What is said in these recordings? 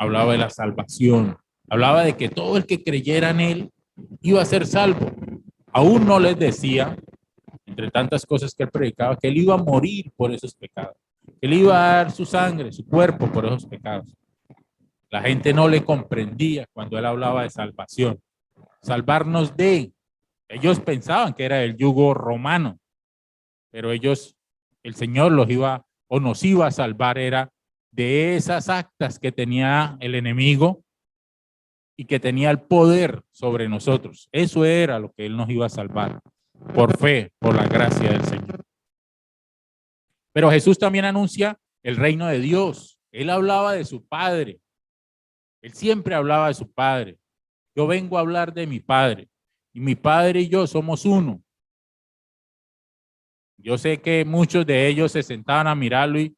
hablaba de la salvación, hablaba de que todo el que creyera en él iba a ser salvo. Aún no les decía, entre tantas cosas que él predicaba, que él iba a morir por esos pecados, que él iba a dar su sangre, su cuerpo por esos pecados. La gente no le comprendía cuando él hablaba de salvación. Salvarnos de, ellos pensaban que era el yugo romano, pero ellos, el Señor los iba o nos iba a salvar era de esas actas que tenía el enemigo y que tenía el poder sobre nosotros. Eso era lo que él nos iba a salvar, por fe, por la gracia del Señor. Pero Jesús también anuncia el reino de Dios. Él hablaba de su Padre. Él siempre hablaba de su Padre. Yo vengo a hablar de mi Padre. Y mi Padre y yo somos uno. Yo sé que muchos de ellos se sentaban a mirarlo y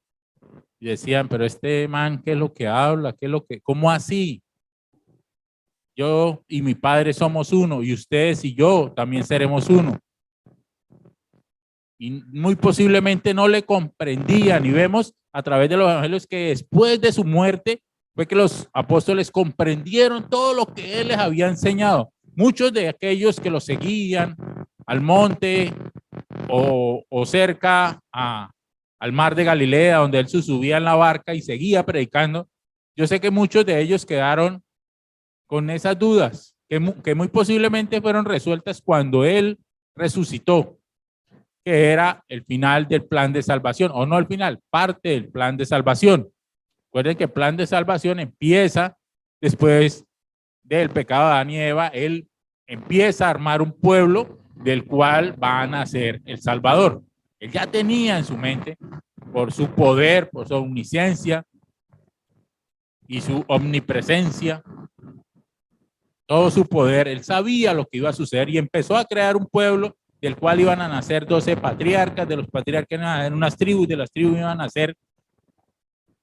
decían, pero este man, ¿qué es lo que habla? ¿Qué es lo que, cómo así? Yo y mi Padre somos uno y ustedes y yo también seremos uno. Y muy posiblemente no le comprendían, y vemos a través de los evangelios que después de su muerte fue que los apóstoles comprendieron todo lo que él les había enseñado. Muchos de aquellos que lo seguían al monte o cerca al mar de Galilea, donde él se subía en la barca y seguía predicando, yo sé que muchos de ellos quedaron con esas dudas que muy posiblemente fueron resueltas cuando él resucitó, que era el final del plan de salvación, o no el final, parte del plan de salvación. Recuerden que el plan de salvación empieza después del pecado de Adán y Eva. Él empieza a armar un pueblo del cual van a ser el Salvador. Él ya tenía en su mente, por su poder, por su omnisciencia y su omnipresencia, todo su poder, él sabía lo que iba a suceder y empezó a crear un pueblo del cual iban a nacer 12 patriarcas, de los patriarcas iban a nacer unas tribus, de las tribus iban a nacer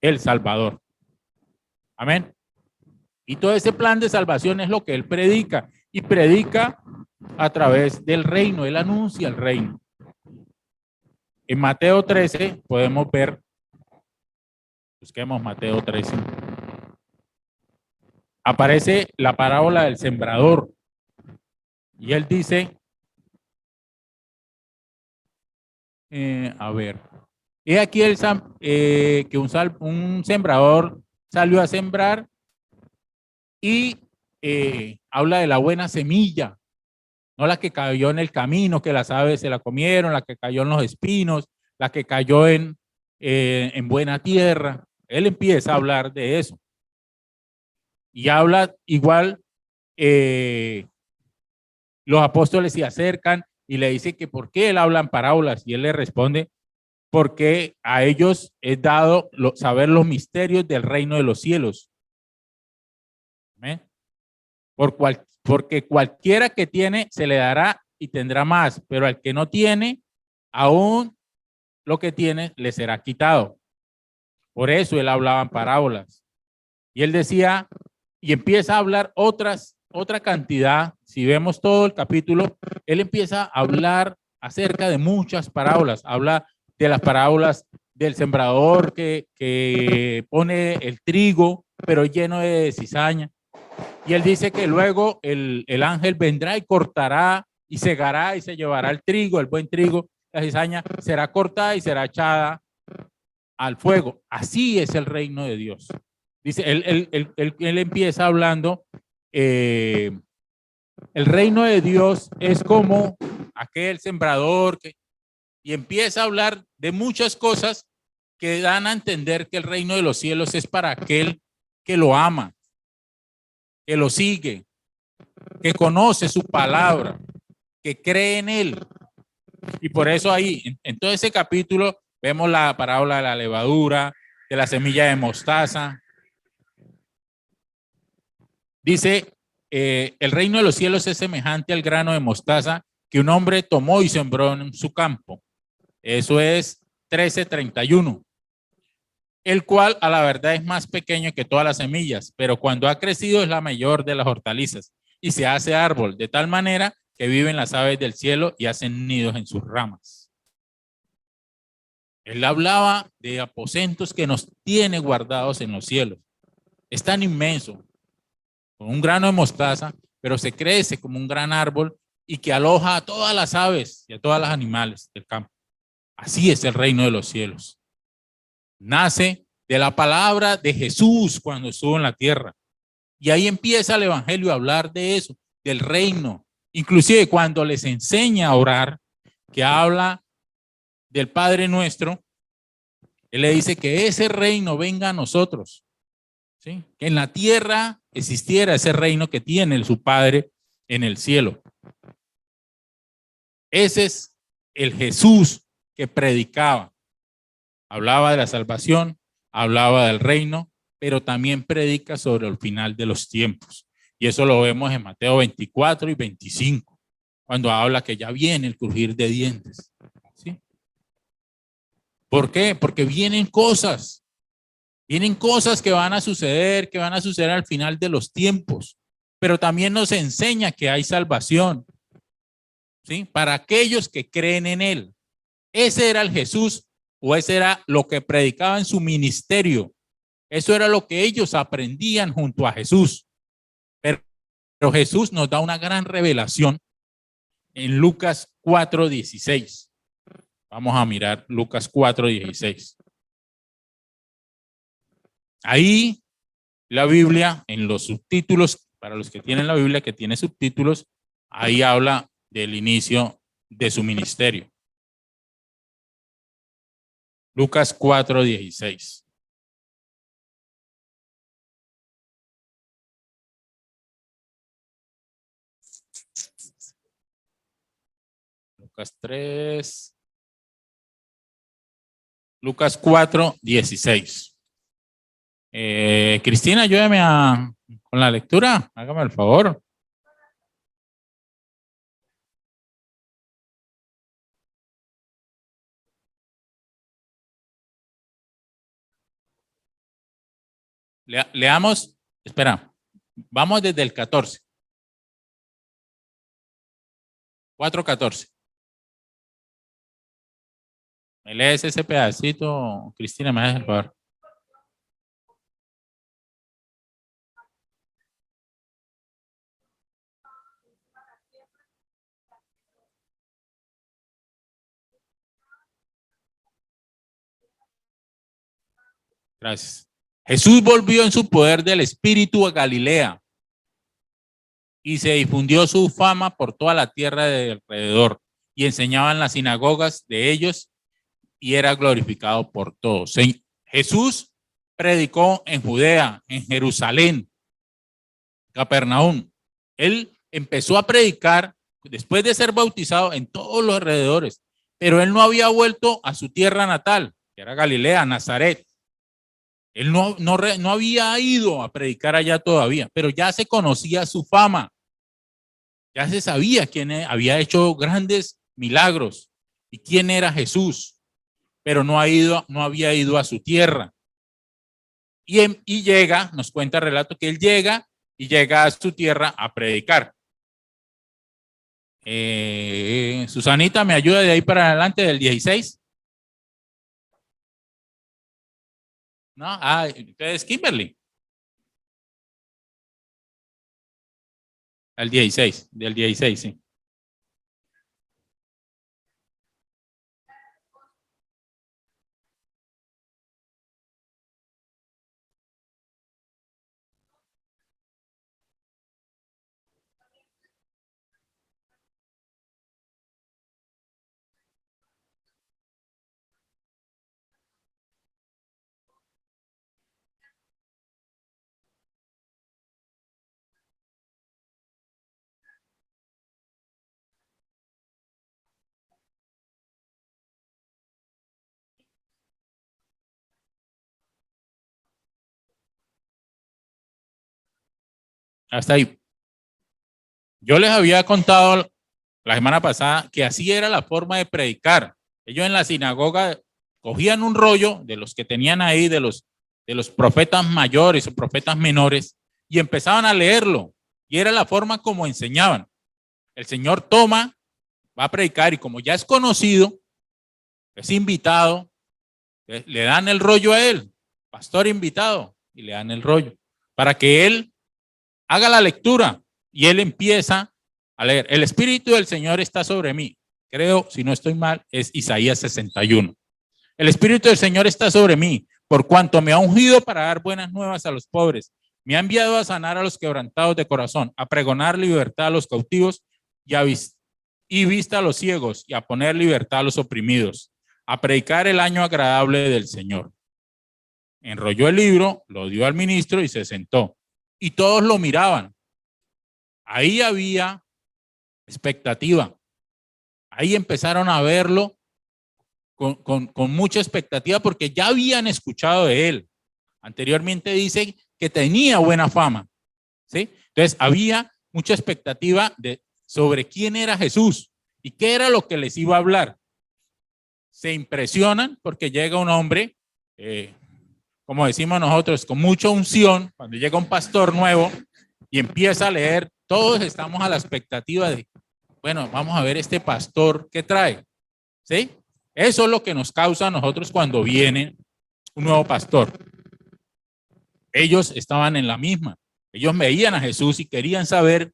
el Salvador. Amén. Y todo ese plan de salvación es lo que él predica, y predica a través del reino, él anuncia el reino. En Mateo 13 podemos ver, busquemos Mateo 13, aparece la parábola del sembrador, y él dice, a ver, he aquí que un sembrador salió a sembrar y habla de la buena semilla, no la que cayó en el camino, que las aves se la comieron, la que cayó en los espinos, la que cayó en buena tierra. Él empieza a hablar de eso. Y habla igual, los apóstoles se acercan y le dicen que por qué él habla en parábolas, y él le responde, porque a ellos es dado saber los misterios del reino de los cielos. ¿Amén? Porque cualquiera que tiene se le dará y tendrá más, pero al que no tiene, aún lo que tiene le será quitado. Por eso él hablaba en parábolas. Y él decía, y empieza a hablar otra cantidad. Si vemos todo el capítulo, él empieza a hablar acerca de muchas parábolas. Habla de las parábolas del sembrador que pone el trigo, pero lleno de cizaña. Y él dice que luego el ángel vendrá y cortará y segará y se llevará el trigo, el buen trigo, la cizaña será cortada y será echada al fuego. Así es el reino de Dios. Dice, él empieza hablando, el reino de Dios es como aquel sembrador y empieza a hablar de muchas cosas que dan a entender que el reino de los cielos es para aquel que lo ama, que lo sigue, que conoce su palabra, que cree en él. Y por eso ahí, en todo ese capítulo, vemos la parábola de la levadura, de la semilla de mostaza. Dice, el reino de los cielos es semejante al grano de mostaza que un hombre tomó y sembró en su campo. Eso es 13:31. El cual a la verdad es más pequeño que todas las semillas, pero cuando ha crecido es la mayor de las hortalizas y se hace árbol, de tal manera que viven las aves del cielo y hacen nidos en sus ramas. Él hablaba de aposentos que nos tiene guardados en los cielos. es tan inmenso, con un grano de mostaza, pero se crece como un gran árbol y que aloja a todas las aves y a todos los animales del campo. Así es el reino de los cielos. Nace de la palabra de Jesús cuando estuvo en la tierra. Y ahí empieza el evangelio a hablar de eso, del reino. Inclusive cuando les enseña a orar, que habla del Padre Nuestro, él le dice que ese reino venga a nosotros. ¿Sí? Que en la tierra existiera ese reino que tiene su Padre en el cielo. Ese es el Jesús que predicaba. Hablaba de la salvación, hablaba del reino, pero también predica sobre el final de los tiempos. Y eso lo vemos en Mateo 24 y 25, cuando habla que ya viene el crujir de dientes. ¿Sí? ¿Por qué? Porque vienen cosas que van a suceder al final de los tiempos, pero también nos enseña que hay salvación, ¿sí? Para aquellos que creen en él. Ese era el Jesús, o ese era lo que predicaba en su ministerio. Eso era lo que ellos aprendían junto a Jesús. Pero Jesús nos da una gran revelación en Lucas 4:16. Vamos a mirar Lucas 4:16. Ahí la Biblia, en los subtítulos, para los que tienen la Biblia que tiene subtítulos, ahí habla del inicio de su ministerio. Lucas 4:16. Lucas 3. Lucas 4:16. Cristina, ayúdame con la lectura. Hágame el favor. Leamos, espera, vamos desde el 14. 4:14. ¿Me lees ese pedacito, Cristina? Me haces el favor. Gracias. Jesús volvió en su poder del Espíritu a Galilea y se difundió su fama por toda la tierra de alrededor y enseñaba en las sinagogas de ellos y era glorificado por todos. Jesús predicó en Judea, en Jerusalén, Capernaum. Él empezó a predicar después de ser bautizado en todos los alrededores, pero él no había vuelto a su tierra natal, que era Galilea, Nazaret. Él no había ido a predicar allá todavía, pero ya se conocía su fama. Ya se sabía quién había hecho grandes milagros y quién era Jesús, pero no había ido a su tierra. Y llega, nos cuenta el relato que él llega a su tierra a predicar. Susanita, ¿me ayuda de ahí para adelante del 16? ¿No? Entonces Kimberly. Al 16, del 16, sí. Hasta ahí. Yo les había contado la semana pasada que así era la forma de predicar. Ellos en la sinagoga cogían un rollo de los que tenían ahí, de los profetas mayores o profetas menores, y empezaban a leerlo. Y era la forma como enseñaban. El Señor toma, va a predicar, y como ya es conocido, es invitado, le dan el rollo a él, pastor invitado, y le dan el rollo. para que él haga la lectura y él empieza a leer. El Espíritu del Señor está sobre mí. Creo, si no estoy mal, es Isaías 61. El Espíritu del Señor está sobre mí, por cuanto me ha ungido para dar buenas nuevas a los pobres. Me ha enviado a sanar a los quebrantados de corazón, a pregonar libertad a los cautivos y vista a los ciegos, y a poner libertad a los oprimidos, a predicar el año agradable del Señor. Enrolló el libro, lo dio al ministro y se sentó. Y todos lo miraban. Ahí había expectativa. Ahí empezaron a verlo con mucha expectativa porque ya habían escuchado de él. Anteriormente dice que tenía buena fama, ¿sí? Entonces había mucha expectativa sobre quién era Jesús y qué era lo que les iba a hablar. Se impresionan porque llega un hombre, como decimos nosotros, con mucha unción. Cuando llega un pastor nuevo y empieza a leer, todos estamos a la expectativa de, bueno, vamos a ver este pastor qué trae, ¿sí? Eso es lo que nos causa a nosotros cuando viene un nuevo pastor. Ellos estaban en la misma. Ellos veían a Jesús y querían saber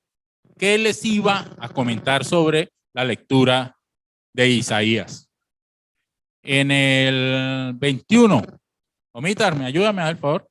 qué les iba a comentar sobre la lectura de Isaías. En el 21, Omitar, ayúdame, por favor.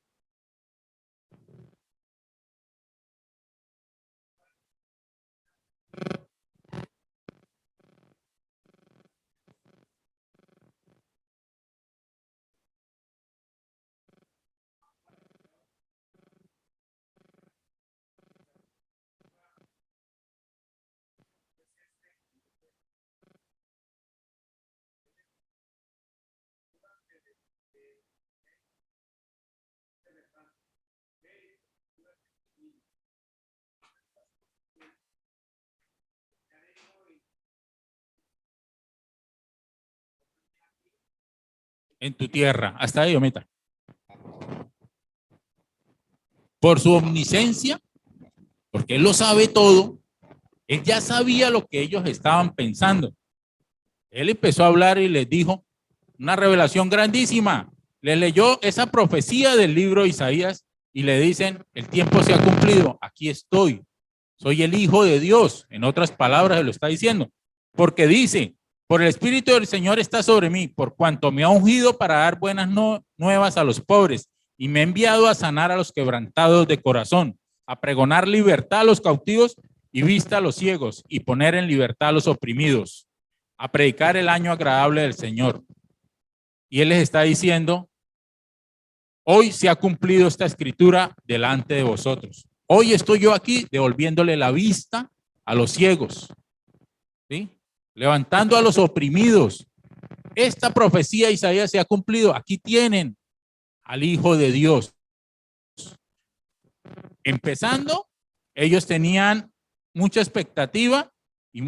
En tu tierra, hasta ahí, Omita. Por su omnisciencia, porque él lo sabe todo, él ya sabía lo que ellos estaban pensando. Él empezó a hablar y les dijo una revelación grandísima. Les leyó esa profecía del libro de Isaías y le dicen, el tiempo se ha cumplido, aquí estoy, soy el Hijo de Dios. En otras palabras, se lo está diciendo, porque dice, por el Espíritu del Señor está sobre mí, por cuanto me ha ungido para dar buenas nuevas a los pobres y me ha enviado a sanar a los quebrantados de corazón, a pregonar libertad a los cautivos y vista a los ciegos y poner en libertad a los oprimidos, a predicar el año agradable del Señor. Y él les está diciendo, hoy se ha cumplido esta escritura delante de vosotros. Hoy estoy yo aquí devolviéndole la vista a los ciegos, ¿sí? Levantando a los oprimidos. Esta profecía de Isaías se ha cumplido. Aquí tienen al Hijo de Dios. Empezando, ellos tenían mucha expectativa y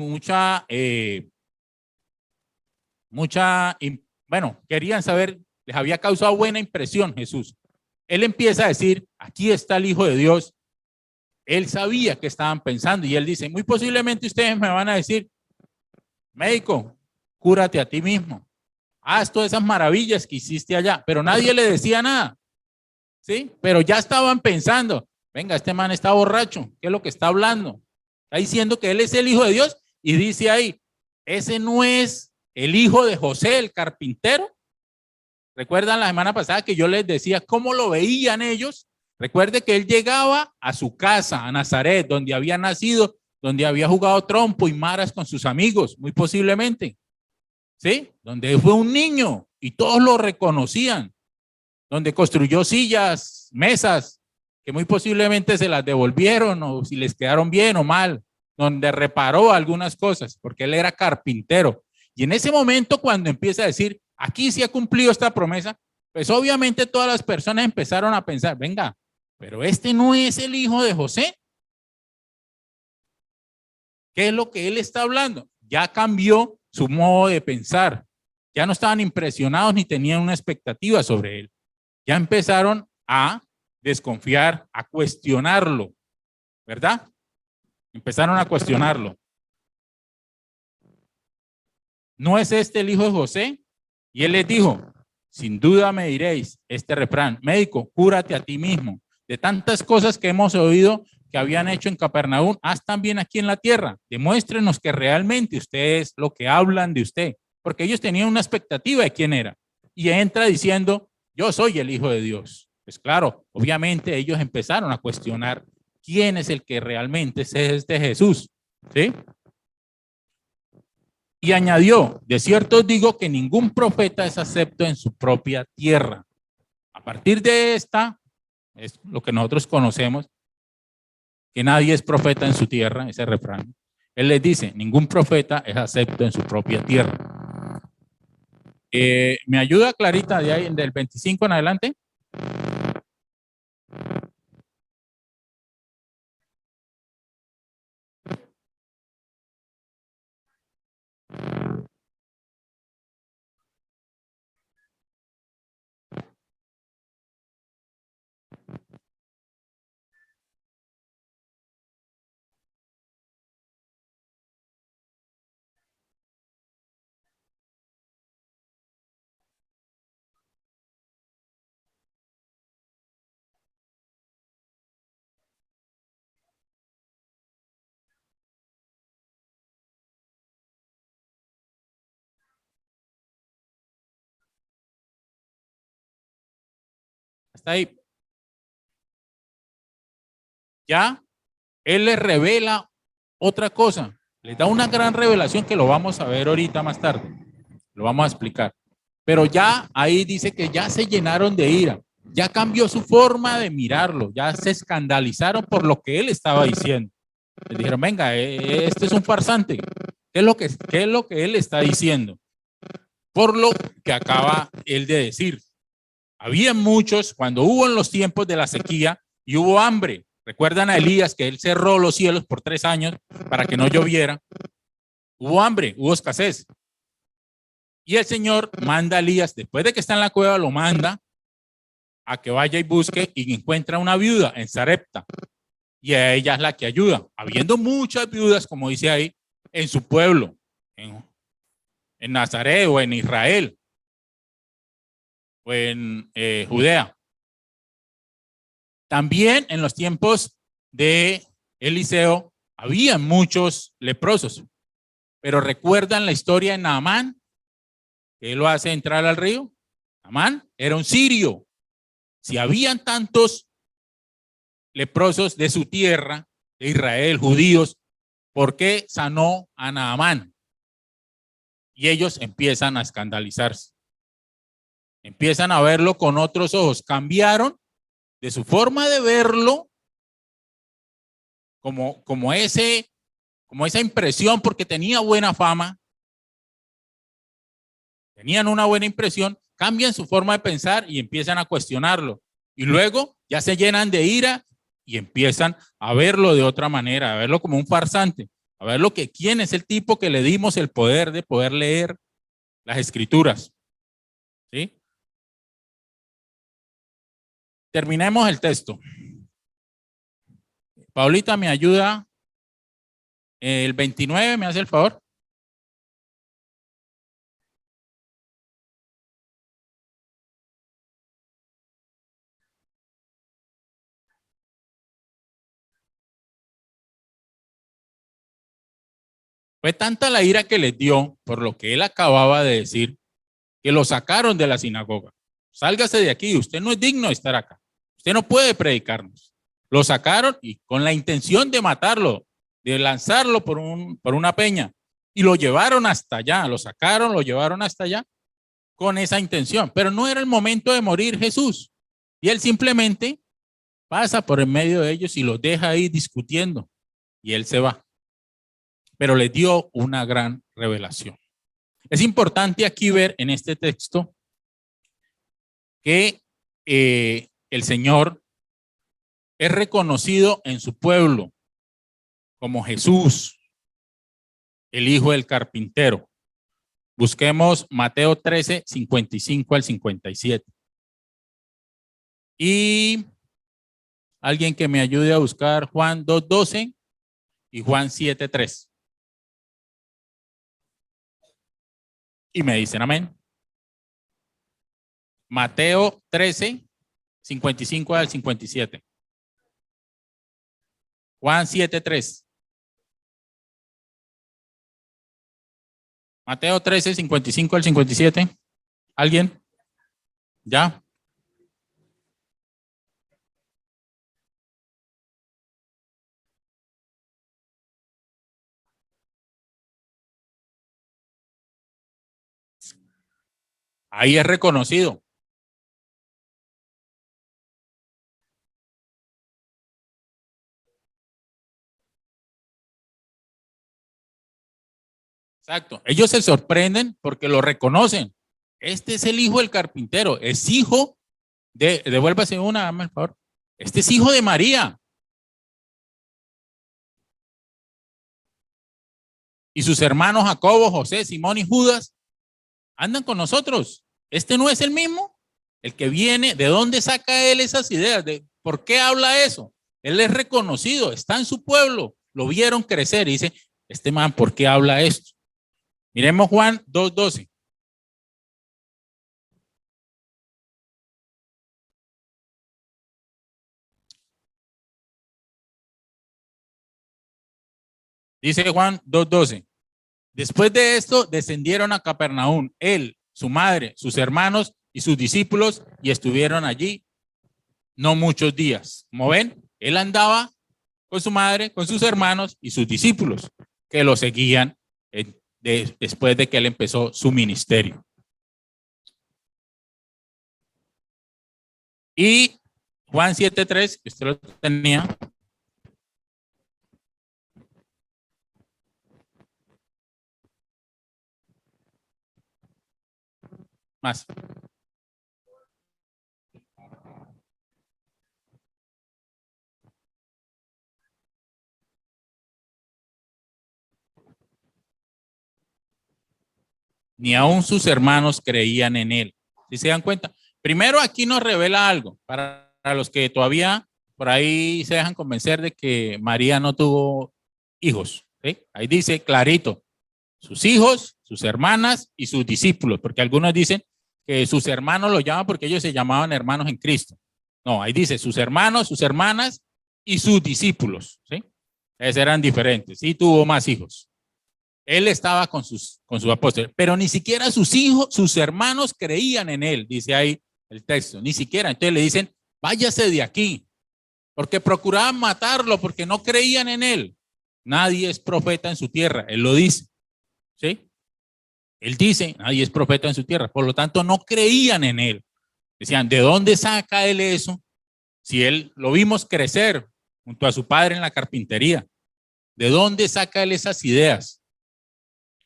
bueno, querían saber, les había causado buena impresión Jesús. Él empieza a decir, aquí está el Hijo de Dios. Él sabía que estaban pensando y él dice, muy posiblemente ustedes me van a decir, médico, cúrate a ti mismo. Haz todas esas maravillas que hiciste allá, pero nadie le decía nada, ¿sí? Pero ya estaban pensando, venga, este man está borracho, ¿qué es lo que está hablando? Está diciendo que él es el Hijo de Dios y dice ahí, ese no es el hijo de José, el carpintero. ¿Recuerdan la semana pasada que yo les decía cómo lo veían ellos? Recuerde que él llegaba a su casa, a Nazaret, donde había nacido, donde había jugado trompo y maras con sus amigos, muy posiblemente, ¿sí? Donde fue un niño y todos lo reconocían, donde construyó sillas, mesas, que muy posiblemente se las devolvieron o si les quedaron bien o mal, donde reparó algunas cosas, porque él era carpintero. Y en ese momento, cuando empieza a decir, aquí se ha cumplido esta promesa, pues obviamente todas las personas empezaron a pensar, venga, pero este no es el hijo de José. ¿Qué es lo que él está hablando? Ya cambió su modo de pensar. Ya no estaban impresionados ni tenían una expectativa sobre él. Ya empezaron a desconfiar, a cuestionarlo, ¿verdad? Empezaron a cuestionarlo. ¿No es este el hijo de José? Y él les dijo, sin duda me diréis este refrán, médico, cúrate a ti mismo. De tantas cosas que hemos oído que habían hecho en Capernaum, haz también aquí en la tierra. Demuéstrenos que realmente usted es lo que hablan de usted, porque ellos tenían una expectativa de quién era. Y entra diciendo, yo soy el Hijo de Dios. Pues claro, obviamente ellos empezaron a cuestionar quién es el que realmente es este Jesús, ¿sí? Y añadió, de cierto os digo que ningún profeta es acepto en su propia tierra. A partir de esta, es lo que nosotros conocemos, que nadie es profeta en su tierra, ese refrán. Él les dice, ningún profeta es acepto en su propia tierra. ¿Me ayuda Clarita de ahí, del 25 en adelante? Hasta ahí. Ya, él les revela otra cosa. Les da una gran revelación que lo vamos a ver ahorita más tarde. Lo vamos a explicar. Pero ya ahí dice que ya se llenaron de ira. Ya cambió su forma de mirarlo. Ya se escandalizaron por lo que él estaba diciendo. Le dijeron, venga, este es un farsante. ¿Qué es lo que él está diciendo? Por lo que acaba él de decir. Había muchos, cuando hubo en los tiempos de la sequía y hubo hambre. ¿Recuerdan a Elías que él cerró los cielos por 3 años para que no lloviera? Hubo hambre, hubo escasez. Y el Señor manda a Elías, después de que está en la cueva, lo manda a que vaya y busque y encuentra una viuda en Sarepta. Y a ella es la que ayuda. Habiendo muchas viudas, como dice ahí, en su pueblo, en Nazaret o en Israel o en Judea. También en los tiempos de Eliseo había muchos leprosos. Pero recuerdan la historia de Naamán, que él lo hace entrar al río. Naamán era un sirio. Si habían tantos leprosos de su tierra, de Israel, judíos, ¿por qué sanó a Naamán? Y ellos empiezan a escandalizarse. Empiezan a verlo con otros ojos. Cambiaron de su forma de verlo como esa impresión, porque tenía buena fama, tenían una buena impresión, cambian su forma de pensar y empiezan a cuestionarlo. Y luego ya se llenan de ira y empiezan a verlo de otra manera, a verlo como un farsante, a verlo que quién es el tipo que le dimos el poder de poder leer las escrituras. ¿Sí? Terminemos el texto. Paulita, ¿me ayuda? El 29, ¿me hace el favor? Fue tanta la ira que les dio por lo que él acababa de decir, que lo sacaron de la sinagoga. Sálgase de aquí, usted no es digno de estar acá. Usted no puede predicarnos. Lo sacaron y con la intención de matarlo, de lanzarlo por una peña. Y lo llevaron hasta allá, lo sacaron, lo llevaron hasta allá con esa intención. Pero no era el momento de morir Jesús. Y él simplemente pasa por en medio de ellos y los deja ahí discutiendo. Y él se va. Pero les dio una gran revelación. Es importante aquí ver en este texto que el Señor es reconocido en su pueblo como Jesús, el hijo del carpintero. Busquemos Mateo 13, 55 al 57. Y alguien que me ayude a buscar Juan 2, 12 y Juan 7, 3. Y me dicen amén. Mateo 13, 55 al 57. Juan 7:3. Mateo 13, 55 al 57. ¿Alguien? ¿Ya? Ahí es reconocido. Exacto. Ellos se sorprenden porque lo reconocen. Este es el hijo del carpintero. Es hijo de, devuélvase una, dame el favor. Este es hijo de María. Y sus hermanos Jacobo, José, Simón y Judas andan con nosotros. Este no es el mismo. El que viene, ¿de dónde saca él esas ideas? ¿Por qué habla eso? Él es reconocido, está en su pueblo, lo vieron crecer y dice, este man, ¿por qué habla esto? Miremos Juan 2:12. Dice Juan 2:12. Después de esto, descendieron a Capernaum, él, su madre, sus hermanos y sus discípulos, y estuvieron allí no muchos días. Como ven, él andaba con su madre, con sus hermanos y sus discípulos, que lo seguían después de que él empezó su ministerio. Y Juan 7:3, que usted lo tenía. Más. Ni aún sus hermanos creían en él. ¿Sí se dan cuenta? Primero aquí nos revela algo para los que todavía por ahí se dejan convencer de que María no tuvo hijos. ¿Sí? Ahí dice clarito, sus hijos, sus hermanas y sus discípulos, porque algunos dicen que sus hermanos lo llaman porque ellos se llamaban hermanos en Cristo. No, ahí dice sus hermanos, sus hermanas y sus discípulos. ¿Sí? Esos eran diferentes. Sí tuvo más hijos. Él estaba con sus apóstoles, pero ni siquiera sus hijos, sus hermanos creían en él, dice ahí el texto, ni siquiera. Entonces le dicen, váyase de aquí, porque procuraban matarlo, porque no creían en él. Nadie es profeta en su tierra, él lo dice, ¿sí? Él dice, nadie es profeta en su tierra, por lo tanto no creían en él. Decían, ¿de dónde saca él eso? Si él lo vimos crecer junto a su padre en la carpintería, ¿de dónde saca él esas ideas?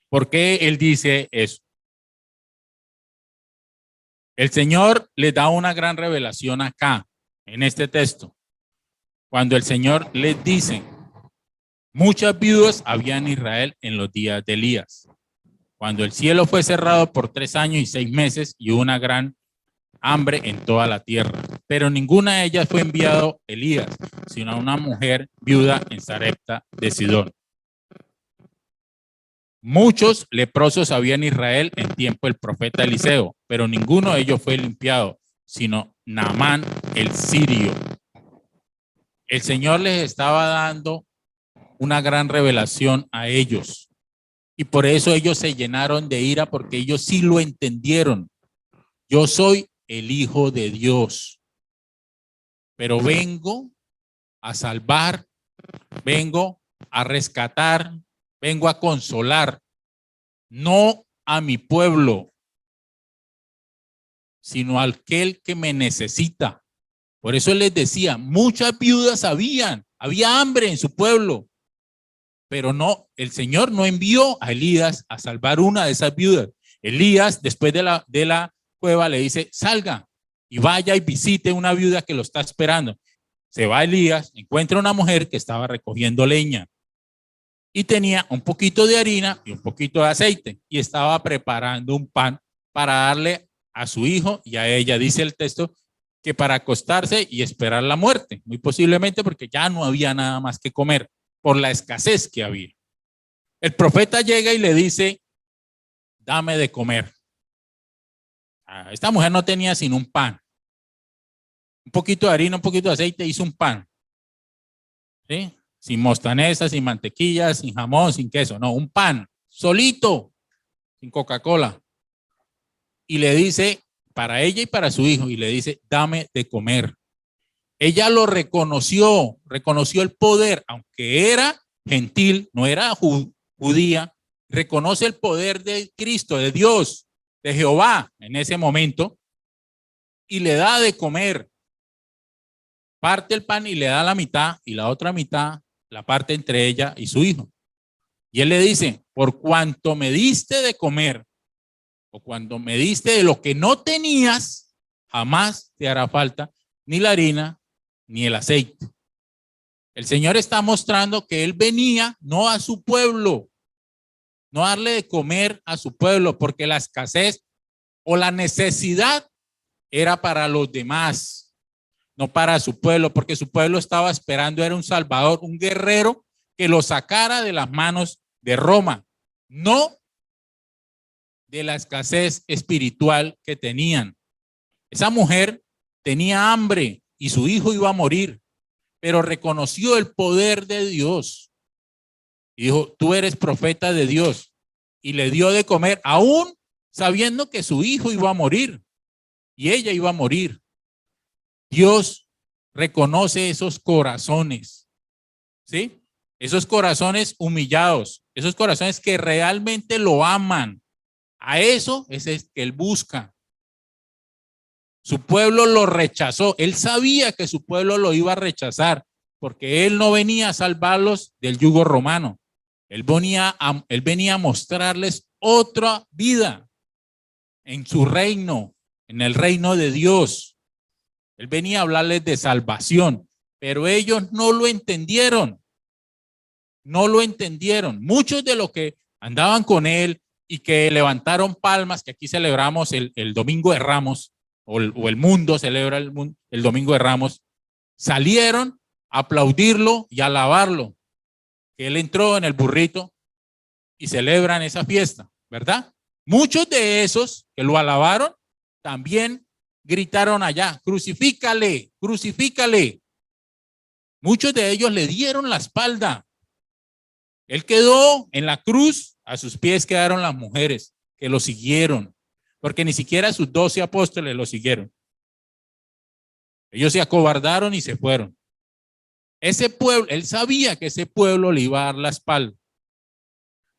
¿Por qué él dice eso? El Señor les da una gran revelación acá, en este texto, cuando el Señor les dice, muchas viudas había en Israel en los días de Elías, cuando el cielo fue cerrado por 3 años y 6 meses y hubo una gran hambre en toda la tierra, pero ninguna de ellas fue enviado Elías, sino a una mujer viuda en Sarepta de Sidón. Muchos leprosos había en Israel en tiempo del profeta Eliseo, pero ninguno de ellos fue limpiado, sino Naamán el sirio. El Señor les estaba dando una gran revelación a ellos y por eso ellos se llenaron de ira, porque ellos sí lo entendieron. Yo soy el Hijo de Dios, pero vengo a salvar, vengo a rescatar, vengo a consolar, no a mi pueblo, sino a aquel que me necesita. Por eso les decía, muchas viudas había hambre en su pueblo, pero no, el Señor no envió a Elías a salvar una de esas viudas. Elías, después de la cueva, le dice, salga y vaya y visite una viuda que lo está esperando. Se va Elías, encuentra una mujer que estaba recogiendo leña y tenía un poquito de harina y un poquito de aceite y estaba preparando un pan para darle a su hijo y a ella. Dice el texto que para acostarse y esperar la muerte, muy posiblemente porque ya no había nada más que comer por la escasez que había. El profeta llega y le dice, dame de comer. Esta mujer no tenía sino un pan, un poquito de harina, un poquito de aceite, hizo un pan. ¿Sí? sin mostanesa, sin mantequilla, sin jamón, sin queso, no, un pan, solito, sin Coca-Cola. Y le dice, para ella y para su hijo, y le dice, dame de comer. Ella lo reconoció, reconoció el poder, aunque era gentil, no era judía, reconoce el poder de Cristo, de Dios, de Jehová en ese momento, y le da de comer. Parte el pan y le da la mitad, y la otra mitad la parte entre ella y su hijo. Y él le dice, por cuanto me diste de comer, o cuando me diste de lo que no tenías, jamás te hará falta ni la harina ni el aceite. El Señor está mostrando que Él venía no a su pueblo, no a darle de comer a su pueblo, porque la escasez o la necesidad era para los demás, no para su pueblo, porque su pueblo estaba esperando, era un salvador, un guerrero que lo sacara de las manos de Roma, no de la escasez espiritual que tenían. Esa mujer tenía hambre y su hijo iba a morir, pero reconoció el poder de Dios y dijo, tú eres profeta de Dios, y le dio de comer aún sabiendo que su hijo iba a morir y ella iba a morir. Dios reconoce esos corazones, ¿sí? Esos corazones humillados, esos corazones que realmente lo aman. A eso es el que Él busca. Su pueblo lo rechazó. Él sabía que su pueblo lo iba a rechazar porque Él no venía a salvarlos del yugo romano. Él venía a mostrarles otra vida en su reino, en el reino de Dios. Él venía a hablarles de salvación, pero ellos no lo entendieron. No lo entendieron. Muchos de los que andaban con Él y que levantaron palmas, que aquí celebramos el Domingo de Ramos, o el mundo celebra el Domingo de Ramos, salieron a aplaudirlo y a alabarlo, que Él entró en el burrito y celebran esa fiesta, ¿verdad? Muchos de esos que lo alabaron también gritaron allá, crucifícale, crucifícale. Muchos de ellos le dieron la espalda. Él quedó en la cruz, a sus pies quedaron las mujeres que lo siguieron, porque ni siquiera sus 12 apóstoles lo siguieron. Ellos se acobardaron y se fueron. Ese pueblo, él sabía que ese pueblo le iba a dar la espalda,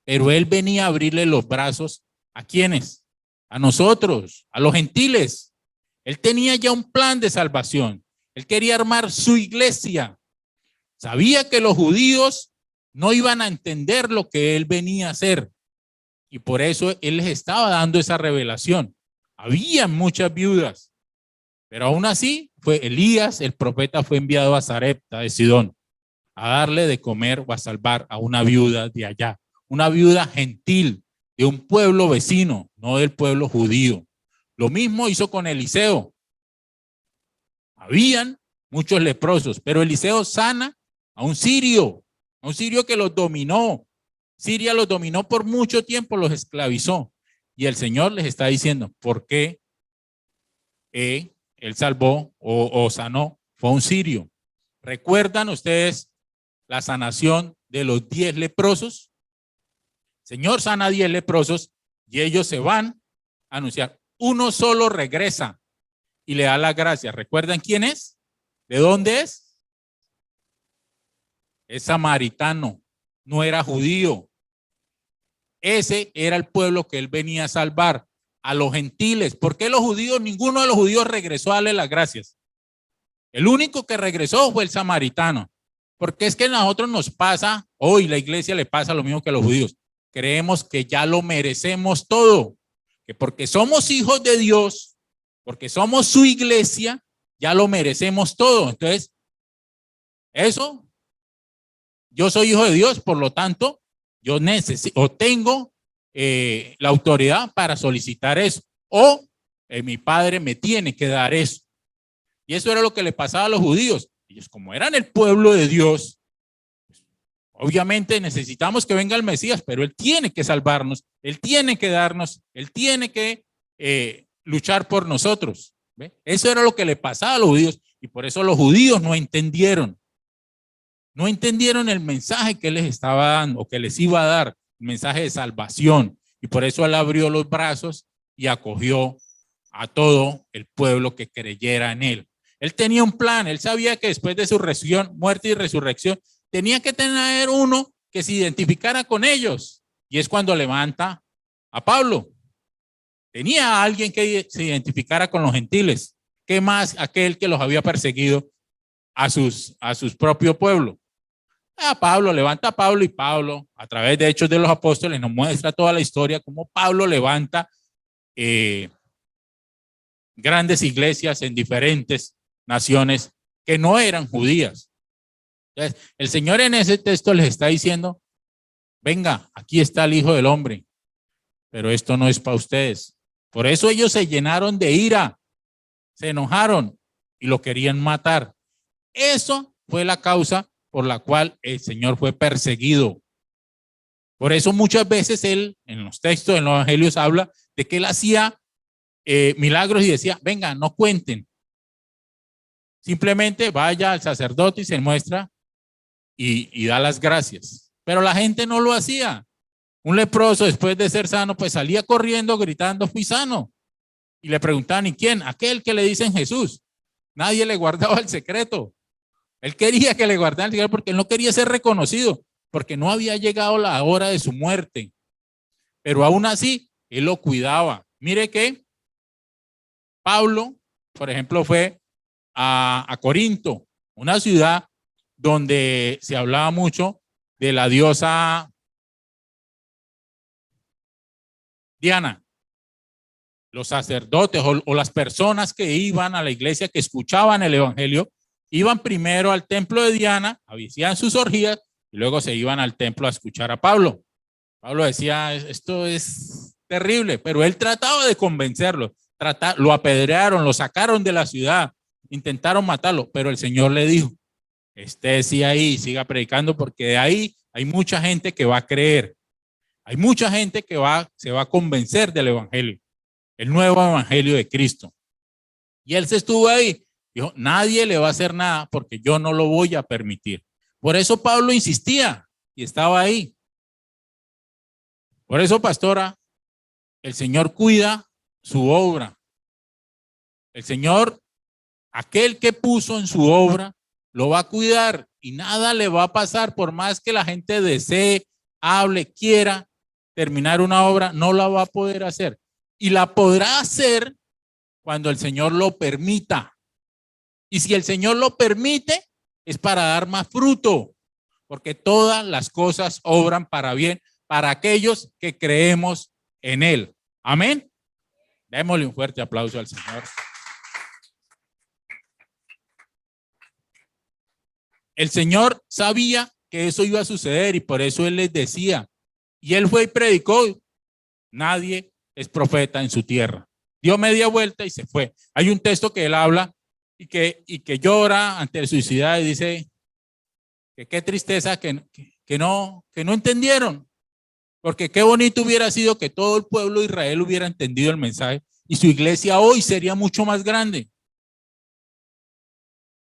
pero él venía a abrirle los brazos ¿a quiénes? A nosotros, a los gentiles. Él tenía ya un plan de salvación. Él quería armar su iglesia. Sabía que los judíos no iban a entender lo que él venía a hacer. Y por eso él les estaba dando esa revelación. Había muchas viudas, pero aún así fue Elías, el profeta, fue enviado a Sarepta de Sidón a darle de comer o a salvar a una viuda de allá, una viuda gentil de un pueblo vecino, no del pueblo judío. Lo mismo hizo con Eliseo. Habían muchos leprosos, pero Eliseo sana a un sirio que los dominó. Siria los dominó por mucho tiempo, los esclavizó. Y el Señor les está diciendo, ¿por qué él salvó o sanó? Fue un sirio. ¿Recuerdan ustedes la sanación de los 10 leprosos? El Señor sana a 10 leprosos y ellos se van a anunciar. Uno solo regresa y le da la gracia. ¿Recuerdan quién es? ¿De dónde es? Es samaritano, no era judío. Ese era el pueblo que él venía a salvar, a los gentiles. ¿Por qué los judíos? Ninguno de los judíos regresó a darle las gracias. El único que regresó fue el samaritano. Porque es que a nosotros nos pasa, hoy la iglesia le pasa lo mismo que a los judíos. Creemos que ya lo merecemos todo, que porque somos hijos de Dios, porque somos su iglesia, ya lo merecemos todo. Entonces, eso, yo soy hijo de Dios, por lo tanto, yo necesito o tengo la autoridad para solicitar eso, o mi padre me tiene que dar eso. Y eso era lo que le pasaba a los judíos. Ellos, como eran el pueblo de Dios, obviamente necesitamos que venga el Mesías, pero Él tiene que salvarnos, Él tiene que darnos, Él tiene que luchar por nosotros. ¿Ve? Eso era lo que le pasaba a los judíos y por eso los judíos no entendieron. No entendieron el mensaje que les estaba dando o que les iba a dar, el mensaje de salvación. Y por eso él abrió los brazos y acogió a todo el pueblo que creyera en él. Él tenía un plan, él sabía que después de su resurrección, muerte y resurrección, tenía que tener uno que se identificara con ellos. Y es cuando levanta a Pablo. Tenía a alguien que se identificara con los gentiles. ¿Qué más aquel que los había perseguido a sus propios pueblos? A Pablo, levanta a Pablo, y Pablo, a través de Hechos de los Apóstoles, nos muestra toda la historia, cómo Pablo levanta grandes iglesias en diferentes naciones que no eran judías. Entonces, el Señor en ese texto les está diciendo, venga, aquí está el Hijo del Hombre, pero esto no es para ustedes. Por eso ellos se llenaron de ira, se enojaron y lo querían matar. Eso fue la causa por la cual el Señor fue perseguido. Por eso muchas veces él, en los textos, en los evangelios, habla de que él hacía milagros y decía, venga, no cuenten. Simplemente vaya al sacerdote y se muestra y da las gracias. Pero la gente no lo hacía. Un leproso, después de ser sano, pues salía corriendo gritando, fui sano. Y le preguntaban, ¿y quién? Aquel que le dicen Jesús. Nadie le guardaba el secreto. Él quería que le guardaran el secreto porque él no quería ser reconocido, porque no había llegado la hora de su muerte. Pero aún así, él lo cuidaba. Mire que Pablo, por ejemplo, fue a Corinto, una ciudad donde se hablaba mucho de la diosa Diana. Los sacerdotes o las personas que iban a la iglesia, que escuchaban el evangelio, iban primero al templo de Diana, hacían sus orgías y luego se iban al templo a escuchar a Pablo. Pablo decía, esto es terrible, pero él trataba de convencerlo. Lo apedrearon, lo sacaron de la ciudad, intentaron matarlo, pero el Señor le dijo, sí ahí, siga predicando, porque de ahí hay mucha gente que va a creer. Hay mucha gente que se va a convencer del evangelio, el nuevo evangelio de Cristo. Y él se estuvo ahí, dijo, nadie le va a hacer nada porque yo no lo voy a permitir. Por eso Pablo insistía y estaba ahí. Por eso, pastora, el Señor cuida su obra. El Señor, aquel que puso en su obra, lo va a cuidar y nada le va a pasar. Por más que la gente desee, hable, quiera terminar una obra, no la va a poder hacer. Y la podrá hacer cuando el Señor lo permita. Y si el Señor lo permite, es para dar más fruto, porque todas las cosas obran para bien para aquellos que creemos en Él. Amén. Démosle un fuerte aplauso al Señor. El Señor sabía que eso iba a suceder y por eso Él les decía, y Él fue y predicó, nadie es profeta en su tierra. Dio media vuelta y se fue. Hay un texto que Él habla y que llora ante el suicidio y dice que qué tristeza que no entendieron. Porque qué bonito hubiera sido que todo el pueblo de Israel hubiera entendido el mensaje y su iglesia hoy sería mucho más grande.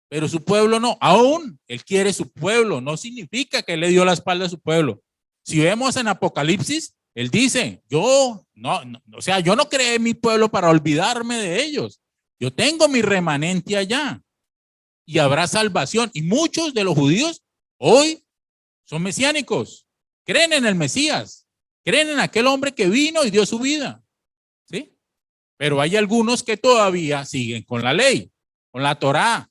Pero su pueblo no, aún él quiere su pueblo, no significa que él le dio la espalda a su pueblo. Si vemos en Apocalipsis, él dice, yo no creé mi pueblo para olvidarme de ellos. Yo tengo mi remanente allá y habrá salvación. Y muchos de los judíos hoy son mesiánicos, creen en el Mesías, creen en aquel hombre que vino y dio su vida, ¿sí? Pero hay algunos que todavía siguen con la ley, con la Torá.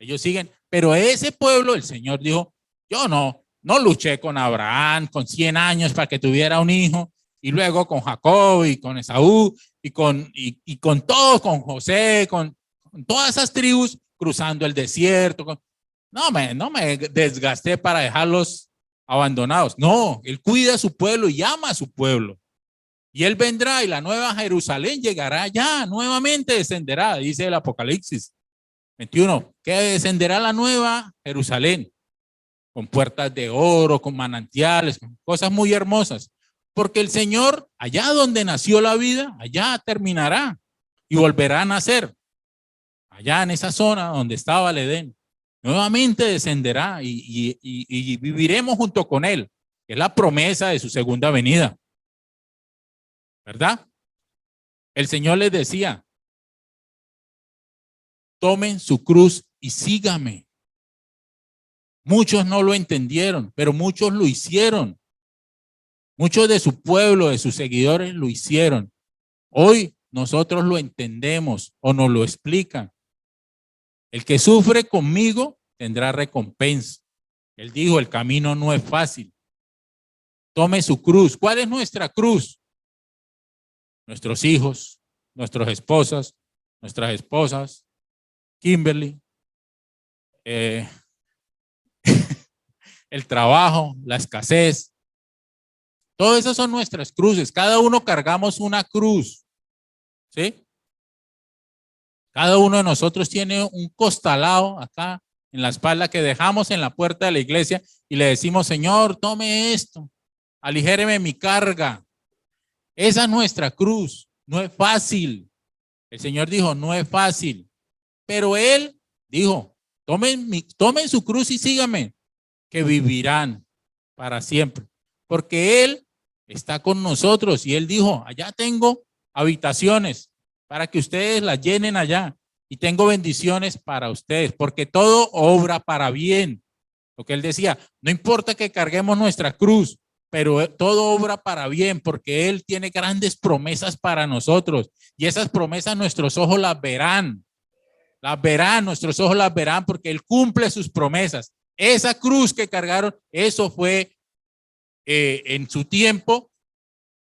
Ellos siguen, pero ese pueblo, el Señor dijo, yo no luché con Abraham con 100 años para que tuviera un hijo, y luego con Jacob y con Esaú y con todos, con José, con todas esas tribus cruzando el desierto. No me desgasté para dejarlos abandonados. No, él cuida a su pueblo y ama a su pueblo. Y él vendrá y la nueva Jerusalén llegará ya, nuevamente descenderá, dice el Apocalipsis 21, que descenderá la nueva Jerusalén, con puertas de oro, con manantiales, con cosas muy hermosas. Porque el Señor, allá donde nació la vida, allá terminará y volverá a nacer. Allá en esa zona donde estaba el Edén. nuevamente descenderá y viviremos junto con él. Es la promesa de su segunda venida, ¿verdad? El Señor les decía, tomen su cruz y síganme. Muchos no lo entendieron, pero muchos lo hicieron. Muchos de su pueblo, de sus seguidores lo hicieron. Hoy nosotros lo entendemos o nos lo explican. El que sufre conmigo tendrá recompensa. Él dijo, el camino no es fácil. Tome su cruz. ¿Cuál es nuestra cruz? Nuestros hijos, nuestras esposas, Kimberly, el trabajo, la escasez. Todas esas son nuestras cruces. Cada uno cargamos una cruz. ¿Sí? Cada uno de nosotros tiene un costalado acá en la espalda que dejamos en la puerta de la iglesia y le decimos, Señor, tome esto, aligéreme mi carga. Esa es nuestra cruz. No es fácil. El Señor dijo, no es fácil. Pero Él dijo, tomen su cruz y síganme, que vivirán para siempre. Porque Él está con nosotros y Él dijo, allá tengo habitaciones para que ustedes las llenen allá y tengo bendiciones para ustedes, porque todo obra para bien. Lo que Él decía, no importa que carguemos nuestra cruz, pero todo obra para bien, porque Él tiene grandes promesas para nosotros y esas promesas nuestros ojos las verán, nuestros ojos las verán porque Él cumple sus promesas. Esa cruz que cargaron, eso fue en su tiempo,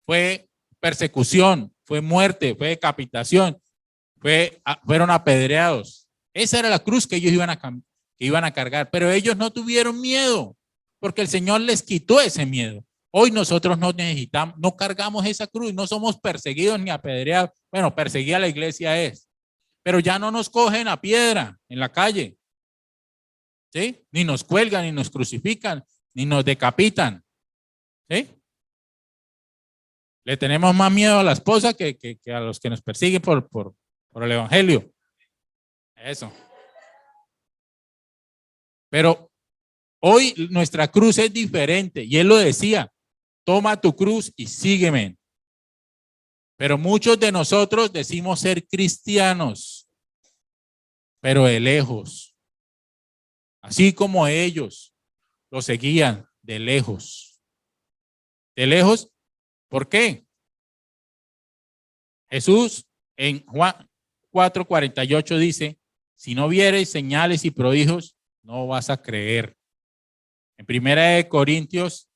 fue persecución, fue muerte, fue decapitación, fueron apedreados. Esa era la cruz que ellos iban a cargar, pero ellos no tuvieron miedo porque el Señor les quitó ese miedo. Hoy nosotros no necesitamos, no cargamos esa cruz, no somos perseguidos ni apedreados. Bueno, perseguida la iglesia es, pero ya no nos cogen a piedra en la calle, ¿sí? Ni nos cuelgan, ni nos crucifican, ni nos decapitan, ¿sí? Le tenemos más miedo a la esposa que a los que nos persiguen por el evangelio. Eso. Pero hoy nuestra cruz es diferente y Él lo decía, toma tu cruz y sígueme. Pero muchos de nosotros decimos ser cristianos, pero de lejos. Así como ellos lo seguían de lejos. De lejos, ¿por qué? Jesús en Juan 4:48 dice, si no viereis señales y prodigios, no vas a creer. En 1 Corintios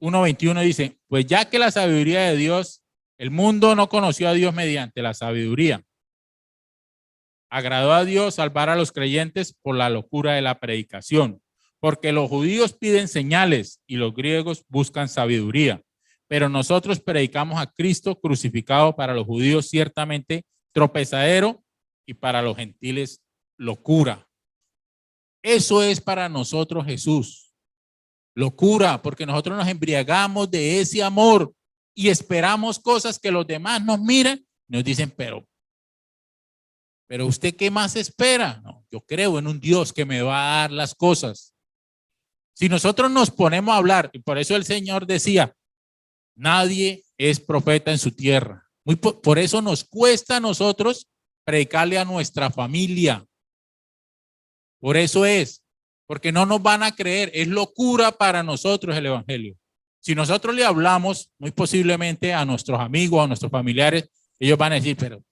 1:21 dice, pues ya que la sabiduría de Dios, el mundo no conoció a Dios mediante la sabiduría. Agradó a Dios salvar a los creyentes por la locura de la predicación, porque los judíos piden señales y los griegos buscan sabiduría. Pero nosotros predicamos a Cristo crucificado, para los judíos ciertamente tropezadero y para los gentiles locura. Eso es para nosotros Jesús. Locura, porque nosotros nos embriagamos de ese amor y esperamos cosas que los demás nos miran y nos dicen, pero ¿usted qué más espera? No, yo creo en un Dios que me va a dar las cosas. Si nosotros nos ponemos a hablar, y por eso el Señor decía, nadie es profeta en su tierra. Por eso nos cuesta a nosotros predicarle a nuestra familia. Por eso es, porque no nos van a creer. Es locura para nosotros el evangelio. Si nosotros le hablamos, muy posiblemente a nuestros amigos, a nuestros familiares, ellos van a decir, pero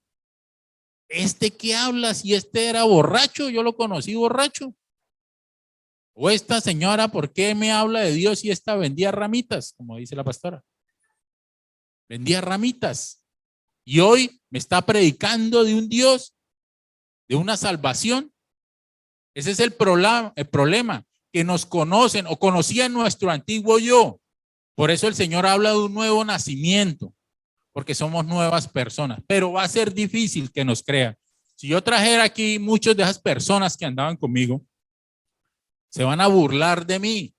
¿este qué habla? Si este era borracho, yo lo conocí borracho. O esta señora, ¿por qué me habla de Dios si esta vendía ramitas? Como dice la pastora. Vendía ramitas. Y hoy me está predicando de un Dios, de una salvación. Ese es el problema, que nos conocen o conocían nuestro antiguo yo. Por eso el Señor habla de un nuevo nacimiento, porque somos nuevas personas. Pero va a ser difícil que nos crean. Si yo trajera aquí muchas de esas personas que andaban conmigo, se van a burlar de mí.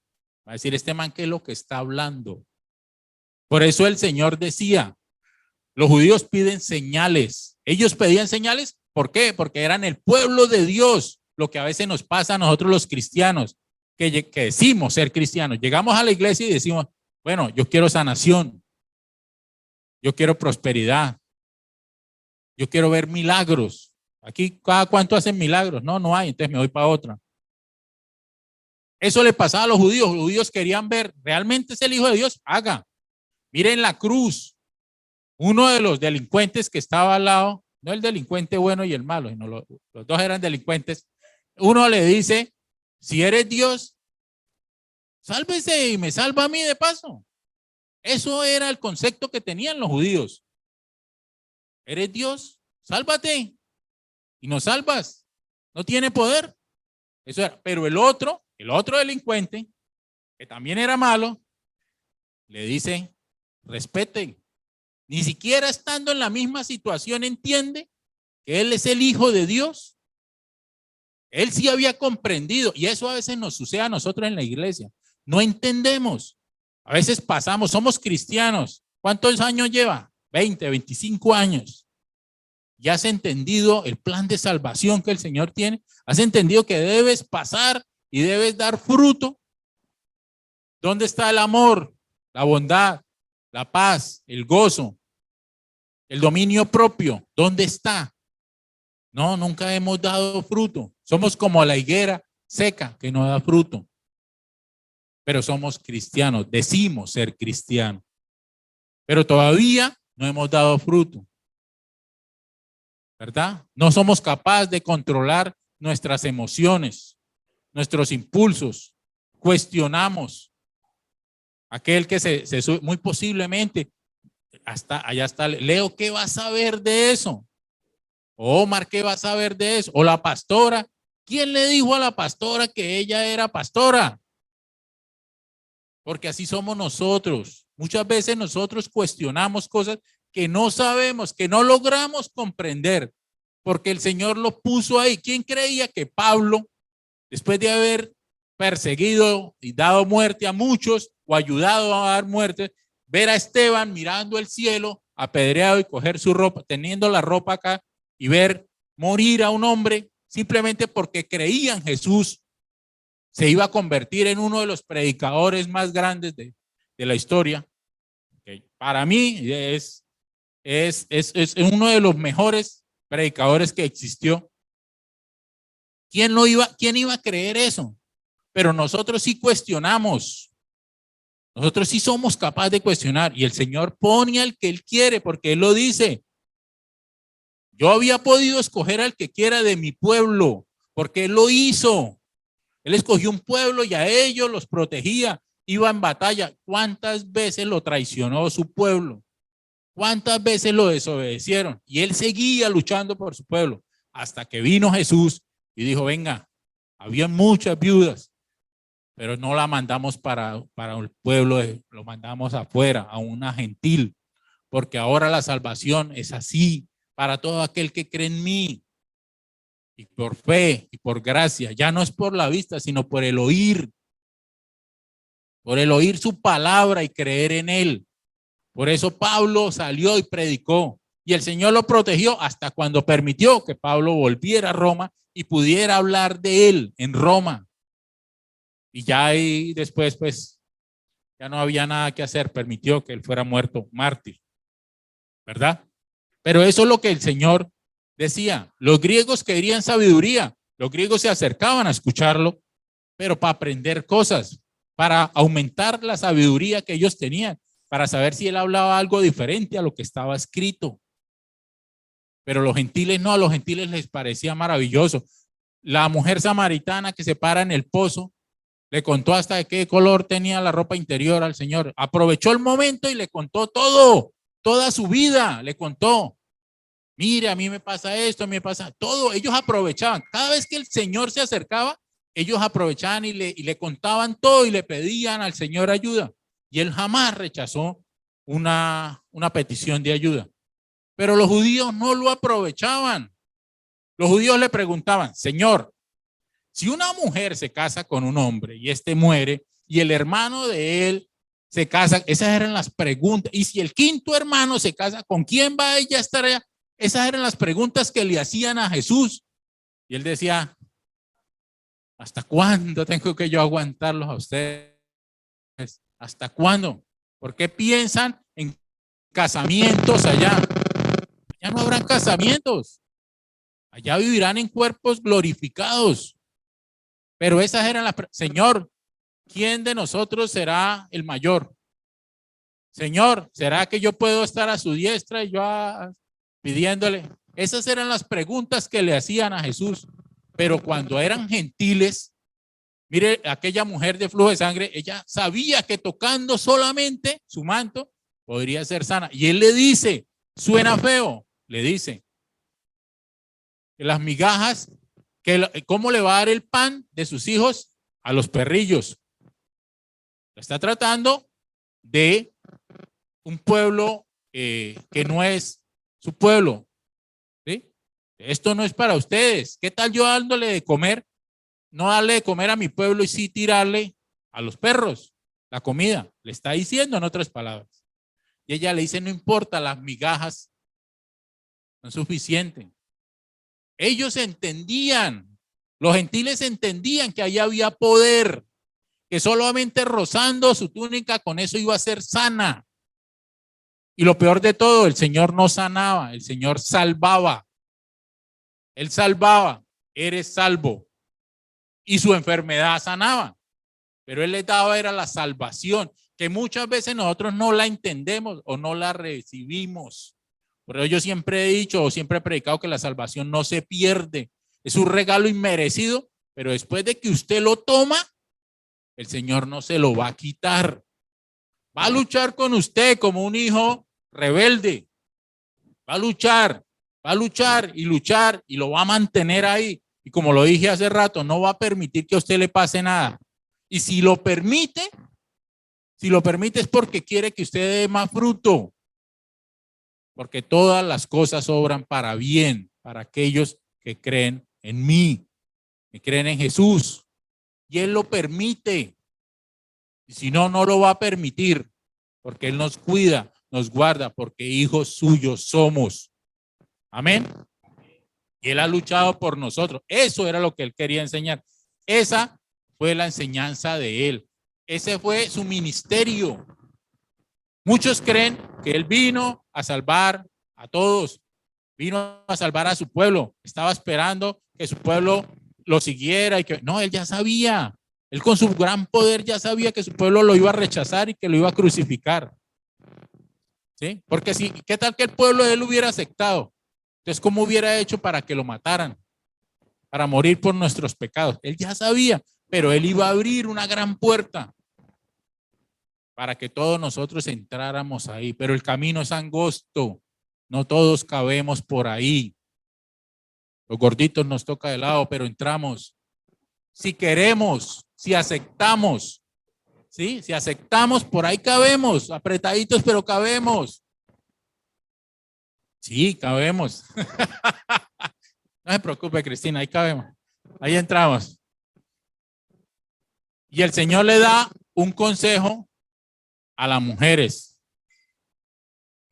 Va a decir, este man, ¿qué es lo que está hablando? Por eso el Señor decía, los judíos piden señales. Ellos pedían señales, ¿por qué? Porque eran el pueblo de Dios. lo que a veces nos pasa a nosotros los cristianos, que decimos ser cristianos. Llegamos a la iglesia y decimos, bueno, yo quiero sanación, yo quiero prosperidad, yo quiero ver milagros. Aquí, ¿cada cuánto hacen milagros? No, no hay, entonces me voy para otra. Eso le pasaba a los judíos querían ver, ¿realmente es el Hijo de Dios? Haga. Miren la cruz. Uno de los delincuentes que estaba al lado, no el delincuente bueno y el malo, sino los dos eran delincuentes. Uno le dice, si eres Dios, sálvese y me salva a mí de paso. Eso era el concepto que tenían los judíos. Eres Dios, sálvate y nos salvas. No tiene poder. Eso era. Pero el otro delincuente, que también era malo, le dice, respeten. Ni siquiera estando en la misma situación entiende que él es el Hijo de Dios. Él sí había comprendido, y eso a veces nos sucede a nosotros en la iglesia. No entendemos. A veces pasamos, somos cristianos. ¿Cuántos años lleva? 20, 25 años. ¿Ya has entendido el plan de salvación que el Señor tiene? ¿Has entendido que debes pasar y debes dar fruto? ¿Dónde está el amor, la bondad, la paz, el gozo, el dominio propio? ¿Dónde está? No, nunca hemos dado fruto. Somos como la higuera seca que no da fruto. Pero somos cristianos, decimos ser cristianos. Pero todavía no hemos dado fruto. ¿Verdad? No somos capaces de controlar nuestras emociones, nuestros impulsos. Cuestionamos. Aquel que se sube, muy posiblemente, hasta allá está Leo, ¿qué va a saber de eso? Omar, ¿qué va a saber de eso? O la pastora, ¿quién le dijo a la pastora que ella era pastora? Porque así somos nosotros. Muchas veces nosotros cuestionamos cosas que no sabemos, que no logramos comprender, porque el Señor lo puso ahí. ¿Quién creía que Pablo, después de haber perseguido y dado muerte a muchos, o ayudado a dar muerte, ver a Esteban mirando el cielo, apedreado y coger su ropa, teniendo la ropa acá, y ver morir a un hombre simplemente porque creía en Jesús, se iba a convertir en uno de los predicadores más grandes de la historia? Okay. Para mí es uno de los mejores predicadores que existió. ¿Quién iba a creer eso? Pero nosotros sí cuestionamos. Nosotros sí somos capaces de cuestionar, y el Señor pone al que Él quiere, porque Él lo dice. Yo había podido escoger al que quiera de mi pueblo, porque Él lo hizo. Él escogió un pueblo y a ellos los protegía, iba en batalla. ¿Cuántas veces lo traicionó su pueblo? ¿Cuántas veces lo desobedecieron? Y Él seguía luchando por su pueblo, hasta que vino Jesús y dijo, venga, había muchas viudas, pero no la mandamos para el pueblo, lo mandamos afuera, a una gentil, porque ahora la salvación es así, para todo aquel que cree en mí, y por fe y por gracia. Ya no es por la vista, sino por el oír su palabra y creer en Él. Por eso Pablo salió y predicó, y el Señor lo protegió hasta cuando permitió que Pablo volviera a Roma y pudiera hablar de Él en Roma. Y ya ahí después, pues, ya no había nada que hacer, permitió que él fuera muerto mártir, ¿verdad? Pero eso es lo que el Señor decía. Los griegos querían sabiduría, los griegos se acercaban a escucharlo, pero para aprender cosas, para aumentar la sabiduría que ellos tenían, para saber si él hablaba algo diferente a lo que estaba escrito. Pero los gentiles no, a los gentiles les parecía maravilloso. La mujer samaritana que se para en el pozo, le contó hasta de qué color tenía la ropa interior al Señor. Aprovechó el momento y le contó todo, toda su vida le contó. Mire, a mí me pasa esto, a mí me pasa todo. Ellos aprovechaban. Cada vez que el Señor se acercaba, ellos aprovechaban y le contaban todo y le pedían al Señor ayuda. Y él jamás rechazó una petición de ayuda. Pero los judíos no lo aprovechaban. Los judíos le preguntaban, Señor, si una mujer se casa con un hombre y este muere y el hermano de él se casa, esas eran las preguntas. Y si el quinto hermano se casa, ¿con quién va ella a estar allá? Esas eran las preguntas que le hacían a Jesús. Y él decía, ¿Hasta cuándo tengo que yo aguantarlos a ustedes? ¿Hasta cuándo? ¿Por qué piensan en casamientos allá? Ya no habrán casamientos. Allá vivirán en cuerpos glorificados. Pero esas eran las... Señor, ¿quién de nosotros será el mayor? Señor, ¿será que yo puedo estar a su diestra y yo pidiéndole? Esas eran las preguntas que le hacían a Jesús. Pero cuando eran gentiles, mire, aquella mujer de flujo de sangre, ella sabía que tocando solamente su manto podría ser sana. Y él le dice, suena feo, le dice, que las migajas, ¿cómo le va a dar el pan de sus hijos a los perrillos? Está tratando de un pueblo que no es su pueblo. ¿Sí? Esto no es para ustedes. ¿Qué tal yo dándole de comer? No darle de comer a mi pueblo y sí tirarle a los perros la comida. Le está diciendo en otras palabras. Y ella le dice, no importa, las migajas son suficientes. Ellos entendían, los gentiles entendían que ahí había poder, que solamente rozando su túnica con eso iba a ser sana. Y lo peor de todo, el Señor no sanaba, el Señor salvaba. Él salvaba, eres salvo. Y su enfermedad sanaba. Pero Él les daba era la salvación, que muchas veces nosotros no la entendemos o no la recibimos. Por eso yo siempre he dicho o siempre he predicado que la salvación no se pierde. Es un regalo inmerecido, pero después de que usted lo toma, el Señor no se lo va a quitar. Va a luchar con usted como un hijo rebelde. Va a luchar y lo va a mantener ahí. Y como lo dije hace rato, no va a permitir que a usted le pase nada. Y si lo permite es porque quiere que usted dé más fruto. Porque todas las cosas obran para bien, para aquellos que creen en mí, que creen en Jesús. Y Él lo permite. Y si no, no lo va a permitir. Porque Él nos cuida, nos guarda, porque hijos suyos somos. Amén. Y Él ha luchado por nosotros. Eso era lo que Él quería enseñar. Esa fue la enseñanza de Él. Ese fue su ministerio. Muchos creen que Él vino a salvar a todos. Vino a salvar a su pueblo. Estaba esperando que su pueblo lo siguiera. No, Él ya sabía. Él con su gran poder ya sabía que su pueblo lo iba a rechazar y que lo iba a crucificar. ¿Sí? Porque si, ¿qué tal que el pueblo de Él hubiera aceptado? Entonces, ¿cómo hubiera hecho para que lo mataran? Para morir por nuestros pecados. Él ya sabía, pero Él iba a abrir una gran puerta para que todos nosotros entráramos ahí. Pero el camino es angosto. No todos cabemos por ahí. Los gorditos nos toca de lado, pero entramos. Si queremos, si aceptamos, ¿sí? Si aceptamos, por ahí cabemos. Apretaditos, pero cabemos. Sí, cabemos. No se preocupe, Cristina, ahí cabemos. Ahí entramos. Y el Señor le da un consejo a las mujeres.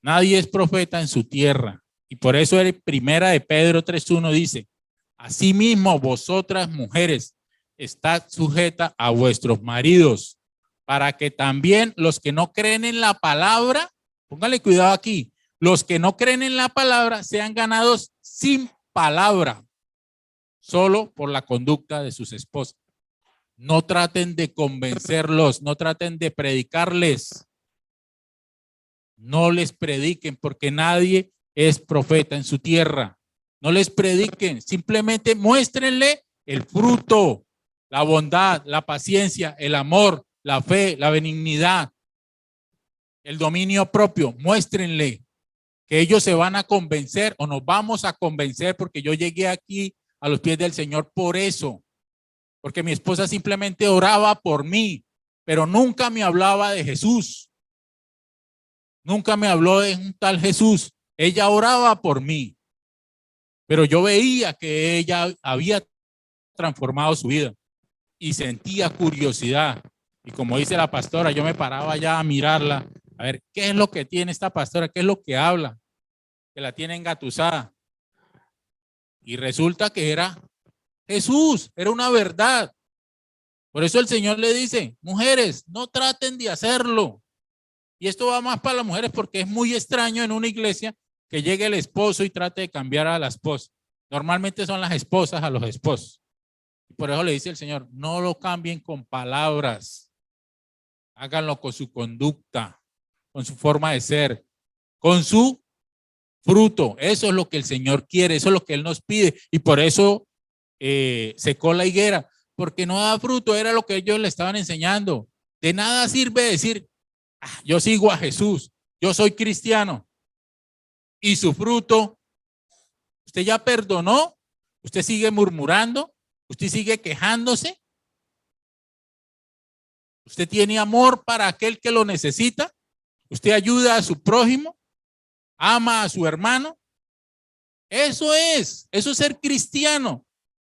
Nadie es profeta en su tierra. Y por eso el primera de Pedro 3:1 dice, asimismo vosotras mujeres, estad sujetas a vuestros maridos, para que también los que no creen en la palabra, póngale cuidado aquí, los que no creen en la palabra sean ganados sin palabra, solo por la conducta de sus esposas. No traten de convencerlos, no traten de predicarles. No les prediquen porque nadie es profeta en su tierra. No les prediquen, simplemente muéstrenle el fruto, la bondad, la paciencia, el amor, la fe, la benignidad, el dominio propio. Muéstrenle que ellos se van a convencer o nos vamos a convencer, porque yo llegué aquí a los pies del Señor por eso. Porque mi esposa simplemente oraba por mí, pero nunca me hablaba de Jesús. Nunca me habló de un tal Jesús. Ella oraba por mí, pero yo veía que ella había transformado su vida y sentía curiosidad. Y como dice la pastora, yo me paraba ya a mirarla, a ver qué es lo que tiene esta pastora, qué es lo que habla, que la tiene engatusada. Y resulta que era Jesús, era una verdad. Por eso el Señor le dice, mujeres, no traten de hacerlo. Y esto va más para las mujeres porque es muy extraño en una iglesia que llegue el esposo y trate de cambiar a la esposa. Normalmente son las esposas a los esposos. Y por eso le dice el Señor, no lo cambien con palabras. Háganlo con su conducta, con su forma de ser, con su fruto. Eso es lo que el Señor quiere, eso es lo que Él nos pide. Y por eso secó la higuera, porque no da fruto, era lo que ellos le estaban enseñando. De nada sirve decir, yo sigo a Jesús, yo soy cristiano. Y su fruto, usted ya perdonó, usted sigue murmurando, usted sigue quejándose. Usted tiene amor para aquel que lo necesita. Usted ayuda a su prójimo, ama a su hermano. Eso es ser cristiano.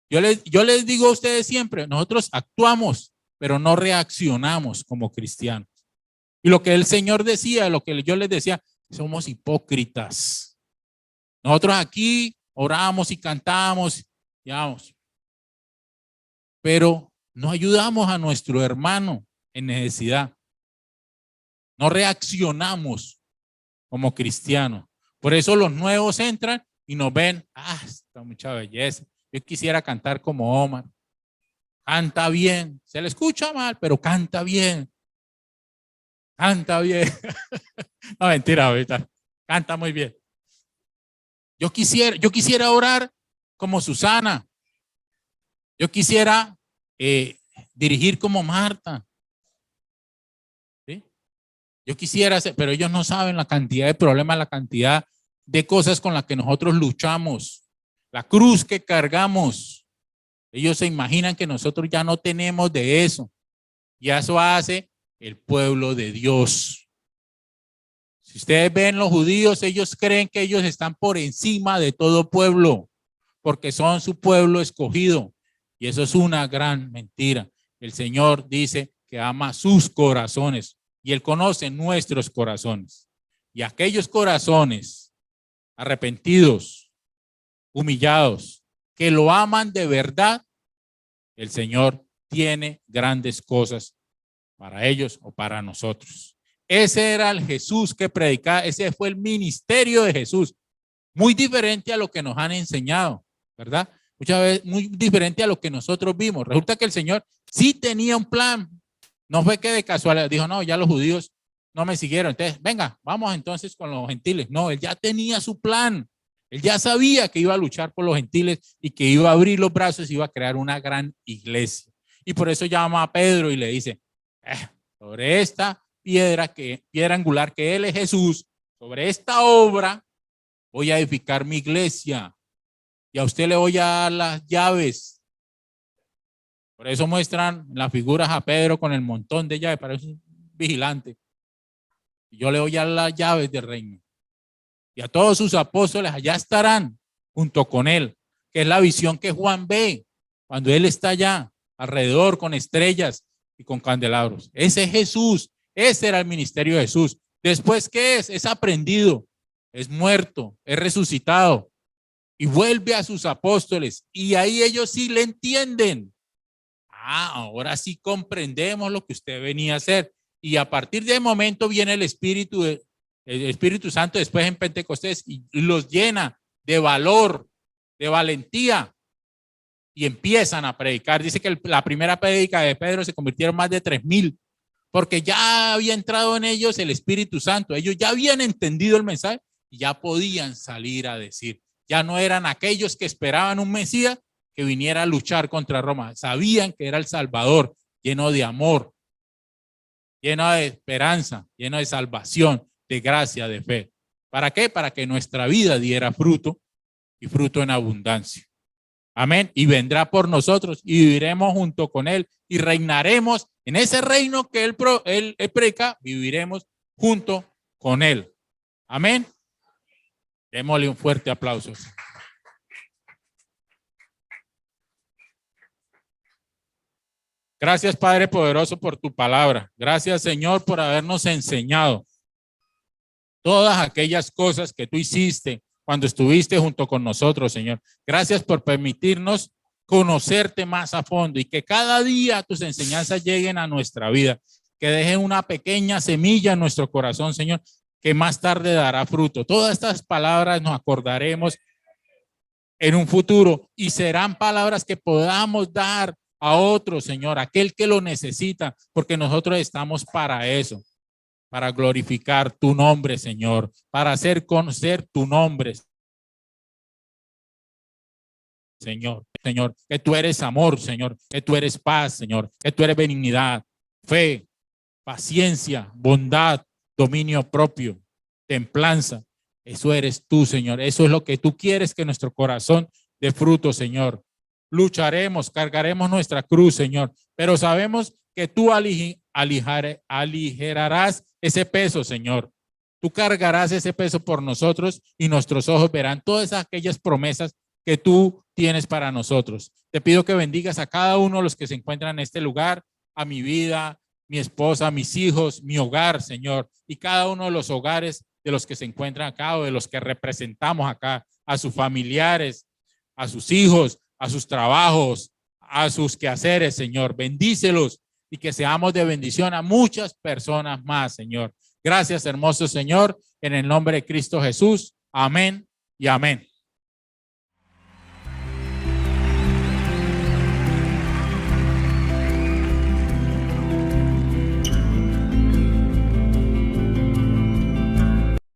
Yo les digo a ustedes siempre, nosotros actuamos, pero no reaccionamos como cristianos. Y lo que el Señor decía, lo que yo les decía, somos hipócritas. Nosotros aquí oramos y cantamos, digamos, pero no ayudamos a nuestro hermano en necesidad. No reaccionamos como cristianos. Por eso los nuevos entran y nos ven, esta mucha belleza. Yo quisiera cantar como Omar. Canta bien. Se le escucha mal, pero canta bien. Canta bien. No, mentira, ahorita. Canta muy bien. Yo quisiera orar como Susana. Yo quisiera dirigir como Marta. ¿Sí? Yo quisiera hacer, pero ellos no saben la cantidad de problemas, la cantidad de cosas con las que nosotros luchamos, la cruz que cargamos. Ellos se imaginan que nosotros ya no tenemos de eso. Y eso hace el pueblo de Dios. Si ustedes ven los judíos, ellos creen que ellos están por encima de todo pueblo, porque son su pueblo escogido. Y eso es una gran mentira. El Señor dice que ama sus corazones y Él conoce nuestros corazones. Y aquellos corazones arrepentidos, humillados, que lo aman de verdad, el Señor tiene grandes cosas para ellos o para nosotros. Ese era el Jesús que predicaba, ese fue el ministerio de Jesús, muy diferente a lo que nos han enseñado, ¿verdad? Muchas veces muy diferente a lo que nosotros vimos. Resulta que el Señor sí tenía un plan, no fue que de casualidad dijo, no, ya los judíos no me siguieron, entonces venga, vamos entonces con los gentiles. No, Él ya tenía su plan, Él ya sabía que iba a luchar por los gentiles y que iba a abrir los brazos y iba a crear una gran iglesia. Y por eso llama a Pedro y le dice, sobre esta piedra angular que Él es Jesús, sobre esta obra voy a edificar mi iglesia y a usted le voy a dar las llaves. Por eso muestran las figuras a Pedro con el montón de llaves, parece un vigilante. Y yo le voy a dar las llaves del reino. Y a todos sus apóstoles allá estarán junto con Él, que es la visión que Juan ve cuando Él está allá alrededor con estrellas y con candelabros. Ese es Jesús, ese era el ministerio de Jesús. Después, ¿qué es? Es aprendido, es muerto, es resucitado y vuelve a sus apóstoles y ahí ellos sí le entienden. Ahora sí comprendemos lo que usted venía a hacer y a partir de ese momento viene el Espíritu Santo después en Pentecostés y los llena de valor, de valentía y empiezan a predicar. Dice que la primera prédica de Pedro se convirtieron más de 3,000 porque ya había entrado en ellos el Espíritu Santo. Ellos ya habían entendido el mensaje y ya podían salir a decir. Ya no eran aquellos que esperaban un Mesías que viniera a luchar contra Roma. Sabían que era el Salvador, lleno de amor, lleno de esperanza, lleno de salvación, de gracia, de fe. ¿Para qué? Para que nuestra vida diera fruto y fruto en abundancia. Amén. Y vendrá por nosotros y viviremos junto con Él y reinaremos en ese reino que Él predica, viviremos junto con Él. Amén. Démosle un fuerte aplauso. Gracias, Padre poderoso, por tu palabra. Gracias, Señor, por habernos enseñado todas aquellas cosas que tú hiciste cuando estuviste junto con nosotros, Señor. Gracias por permitirnos conocerte más a fondo y que cada día tus enseñanzas lleguen a nuestra vida, que dejen una pequeña semilla en nuestro corazón, Señor, que más tarde dará fruto. Todas estas palabras nos acordaremos en un futuro y serán palabras que podamos dar a otro, Señor, aquel que lo necesita, porque nosotros estamos para eso, para glorificar tu nombre, Señor, para hacer conocer tu nombre, Señor, que tú eres amor, Señor, que tú eres paz, Señor, que tú eres benignidad, fe, paciencia, bondad, dominio propio, templanza. Eso eres tú, Señor. Eso es lo que tú quieres que nuestro corazón dé fruto, Señor. Lucharemos, cargaremos nuestra cruz, Señor, pero sabemos que tú aligerarás ese peso, Señor. Tú cargarás ese peso por nosotros y nuestros ojos verán todas aquellas promesas que tú tienes para nosotros. Te pido que bendigas a cada uno de los que se encuentran en este lugar, a mi vida, mi esposa, mis hijos, mi hogar, Señor, y cada uno de los hogares de los que se encuentran acá o de los que representamos acá, a sus familiares, a sus hijos, a sus trabajos, a sus quehaceres, Señor. Bendícelos y que seamos de bendición a muchas personas más, Señor. Gracias, hermoso Señor, en el nombre de Cristo Jesús. Amén y amén.